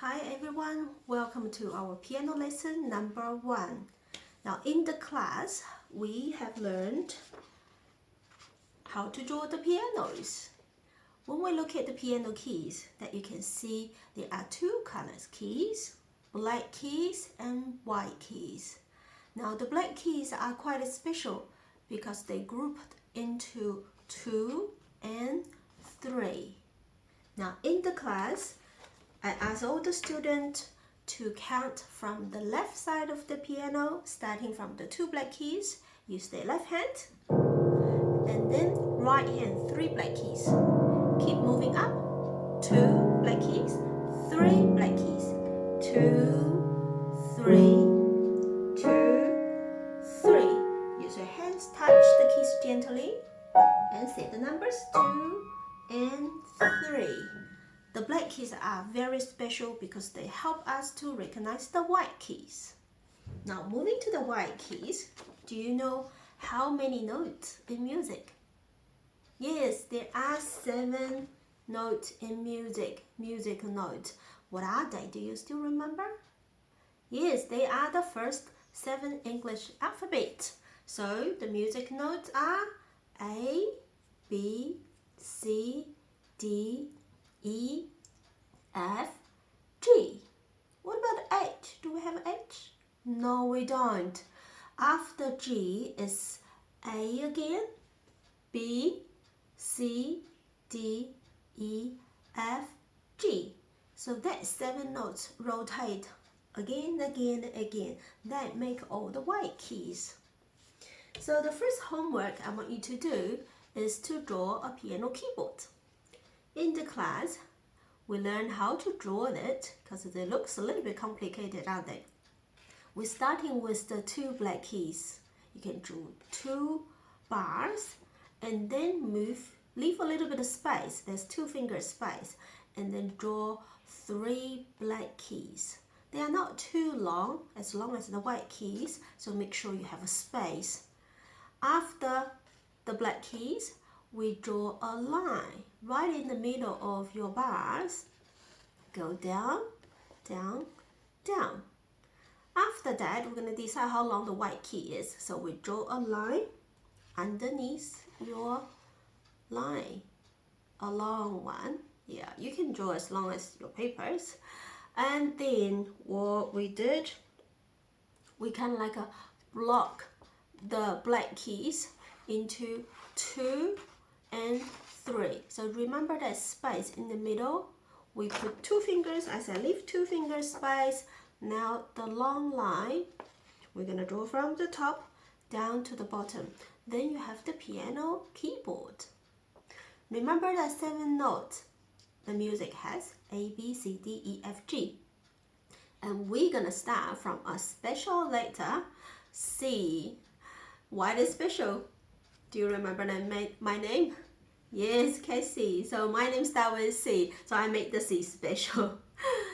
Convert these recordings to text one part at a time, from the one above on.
Hi everyone, welcome to our piano lesson number 1. Now in the class, we have learned how to draw the pianos. When we look at the piano keys, that you can see there are two colors keys, black keys and white keys. Now the black keys are quite special because they grouped into 2 and 3. Now in the class, I ask all the students to count from the left side of the piano, starting from the 2 black keys. Use their left hand, and then right hand 3 black keys. Keep moving up. 2 black keys, 3 black keys. 2, 3, 2, 3. Use your hands, touch the keys gently, and say the numbers 2 and 3. The black keys are very special because they help us to recognize the white keys. Now moving to the white keys, do you know how many notes in music? Yes, there are 7 notes in music notes. What are they? Do you still remember? Yes, they are the first 7 English alphabet. So the music notes are A, B, C, D, E, F, G. What about H? Do we have H? No, we don't. After G is A again, B, C, D, E, F, G. So that's 7 notes rotate again. That make all the white keys. So the first homework I want you to do is to draw a piano keyboard. In the class, we learn how to draw it because it looks a little bit complicated, aren't they? We're starting with the 2 black keys. You can draw 2 bars and then leave a little bit of space. There's 2 finger space, and then draw 3 black keys. They are not too long as the white keys, so make sure you have a space. After the black keys, we draw a line right in the middle of your bars. Go down, down, down. After that, we're going to decide how long the white key is. So we draw a line underneath your line, a long one. Yeah, you can draw as long as your papers. And then what we did, we kind of like block the black keys into 2 and 3. So remember that space in the middle. We put 2 fingers, as I leave 2 fingers space. Now the long line, we're going to draw from the top down to the bottom. Then you have the piano keyboard. Remember that 7 notes the music has, A, B, C, D, E, F, G. And we're going to start from a special letter, C. Why is special? Do you remember my name? Yes, Casey. So my name starts with C, so I make the C special.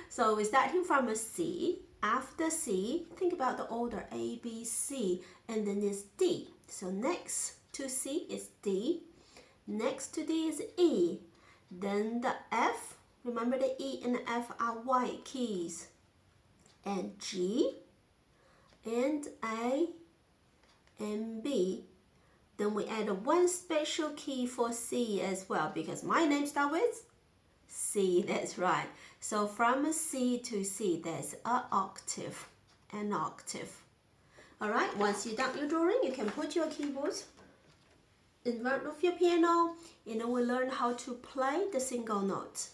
So we're starting from a C. After C, think about the order A, B, C, and then it's D. So next to C is D. Next to D is E. Then the F. Remember the E and the F are white keys. And G, and A, and B. Then we add one special key for C as well, because my name starts with C, that's right. So from C to C, there's an octave. All right, once you're done your drawing, you can put your keyboards in front of your piano, and then we learn how to play the single notes.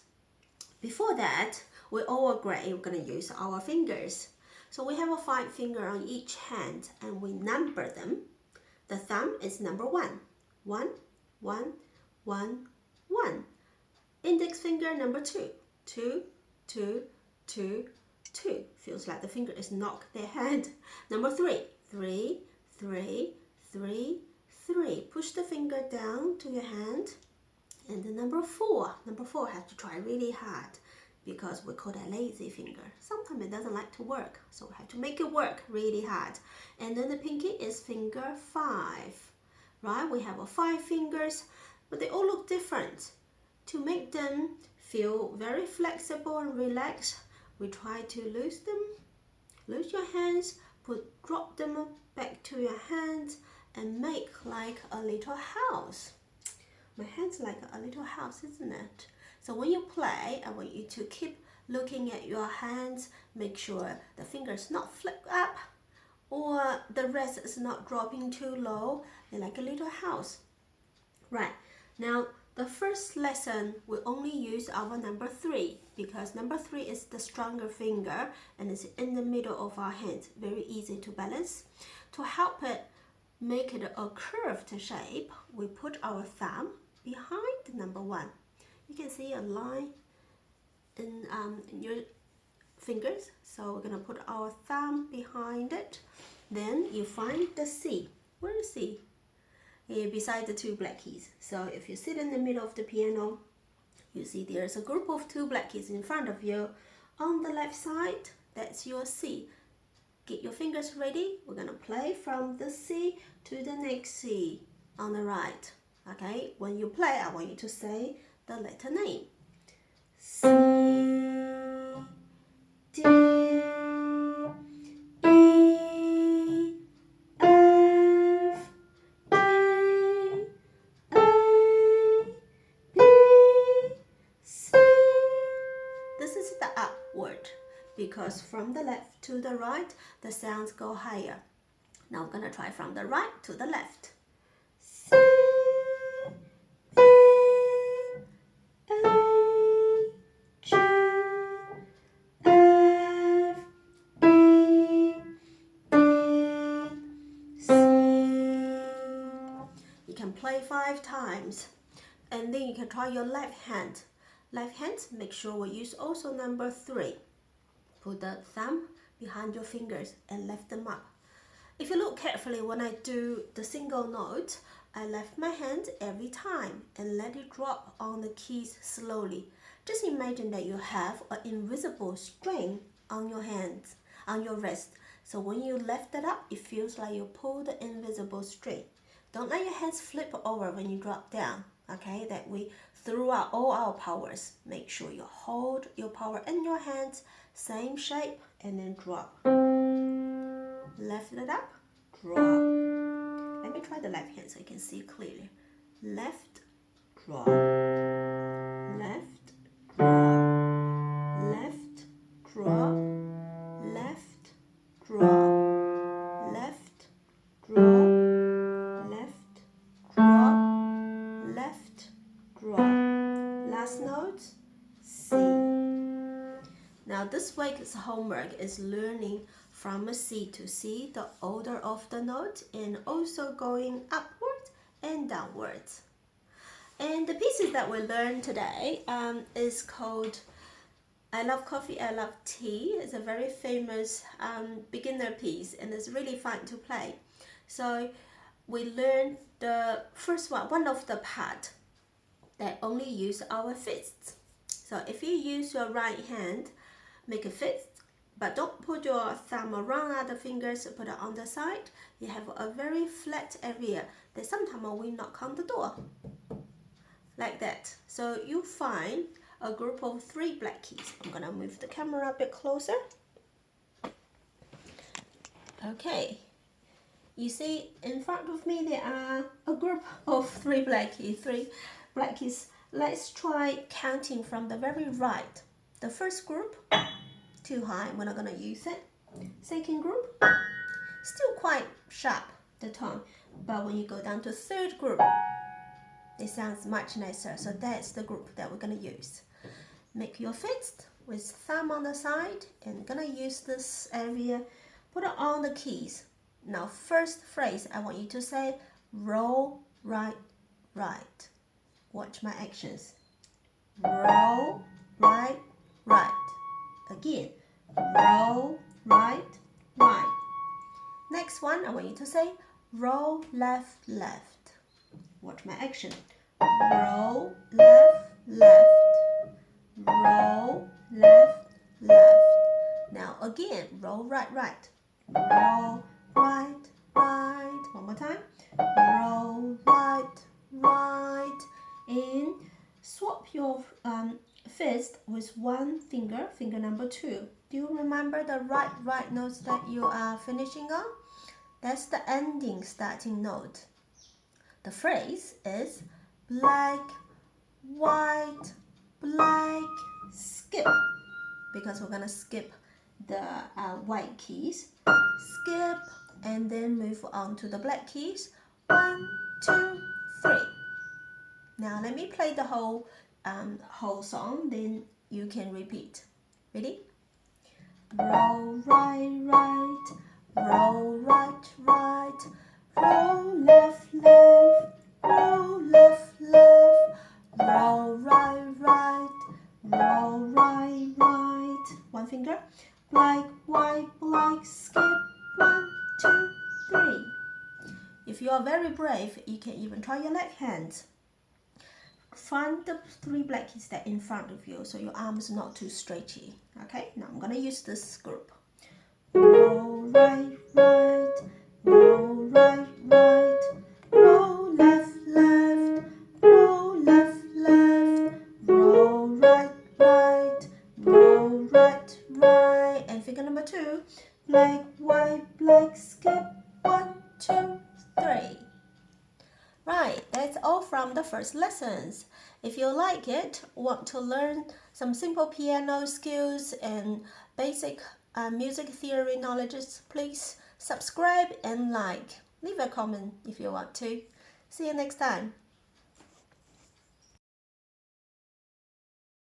Before that, we all agree we're going to use our fingers. So we have a 5 finger on each hand, and we number them. The thumb is number 1. 1, 1, 1, 1. Index finger number 2. 2, 2, 2, 2. Feels like the finger is knocked their hand. Number 3. 3, 3, 3, 3. Push the finger down to your hand. And then number 4. Number 4 has to try really hard because we call that lazy finger. Sometimes it doesn't like to work, so we have to make it work really hard. And then the pinky is finger 5, right? We have 5 fingers, but they all look different. To make them feel very flexible and relaxed, we try to loose them. Loose your hands, drop them back to your hands and make like a little house. My hand's like a little house, isn't it? So when you play, I want you to keep looking at your hands, make sure the fingers not flip up or the wrist is not dropping too low. They're like a little house. Right, now the first lesson we only use our number 3 because number 3 is the stronger finger and it's in the middle of our hands, very easy to balance. To help it make it a curved shape, we put our thumb behind number 1. You can see a line in your fingers, so we're gonna put our thumb behind it. Then you find the C. Where is C? Here beside the 2 black keys. So if you sit in the middle of the piano, you see there's a group of 2 black keys in front of you. On the left side, that's your C. Get your fingers ready. We're gonna play from the C to the next C on the right. Okay, when you play, I want you to say the letter name. C, D, E, F, G, A, B, C. This is the upward because from the left to the right, the sounds go higher. Now we're gonna try from the right to the left. C, E, A, G, F, E, B, C. You can play 5 times. And then you can try your left hand. Left hand, make sure we use also number 3. Put the thumb behind your fingers and lift them up. If you look carefully when I do the single note, I lift my hand every time and let it drop on the keys slowly. Just imagine that you have an invisible string on your hands, on your wrist. So when you lift it up, it feels like you pull the invisible string. Don't let your hands flip over when you drop down. Okay, that we throw out all our powers. Make sure you hold your power in your hands, same shape, and then drop. Lift it up, drop. Let me try the left hand so you can see clearly. Left, drop. Left, drop. Left, drop. Left, drop. Left, drop. Left, drop. Left, drop. Last note, C. Now this week's homework is learning from a C to C, the order of the note, and also going upwards and downwards. And the pieces that we learned today is called I Love Coffee, I Love Tea. It's a very famous beginner piece and it's really fun to play. So we learned the first one of the part that only use our fists. So if you use your right hand, make a fist, but don't put your thumb around other fingers, put it on the side. You have a very flat area that sometimes we knock on the door. Like that. So you find a group of 3 black keys. I'm gonna move the camera a bit closer. Okay. You see in front of me there are a group of 3 black keys. 3 black keys. Let's try counting from the very right. The first group, too high, we're not gonna use it. Second group, still quite sharp, the tone. But when you go down to third group, it sounds much nicer. So that's the group that we're gonna use. Make your fist with thumb on the side and gonna use this area, put it on the keys. Now first phrase, I want you to say roll, right, right. Watch my actions. Roll, right, right. Again, roll, right, right. Next one, I want you to say roll, left, left. Watch my action. Roll, left, left. Roll, left, left. Now again, roll, right, right. Roll, right, right. One more time. Roll, right, right. And swap your First, with one finger, finger number 2. Do you remember the right notes that you are finishing on? That's the ending starting note. The phrase is black, white, black, skip. Because we're gonna skip the white keys. Skip and then move on to the black keys. 1, 2, 3. Now let me play the whole song, then you can repeat. Ready? Roll right, right, roll right, right, roll left, left, roll left, left, roll right, right, roll right, right. One finger. Black, white, black, skip. 1, 2, 3. If you are very brave, you can even try your left hand. Find the 3 black keys that are in front of you so your arms are not too stretchy. Okay, now I'm gonna use this group. Roll right, right, roll right, right, roll left, left, roll left, left, roll right, right, roll right, right. And finger number 2, black, white, black, skip. 1, 2, 3. Right, that's all from the first lessons. If you like it, want to learn some simple piano skills and basic music theory knowledge, please subscribe and like. Leave a comment if you want to. See you next time.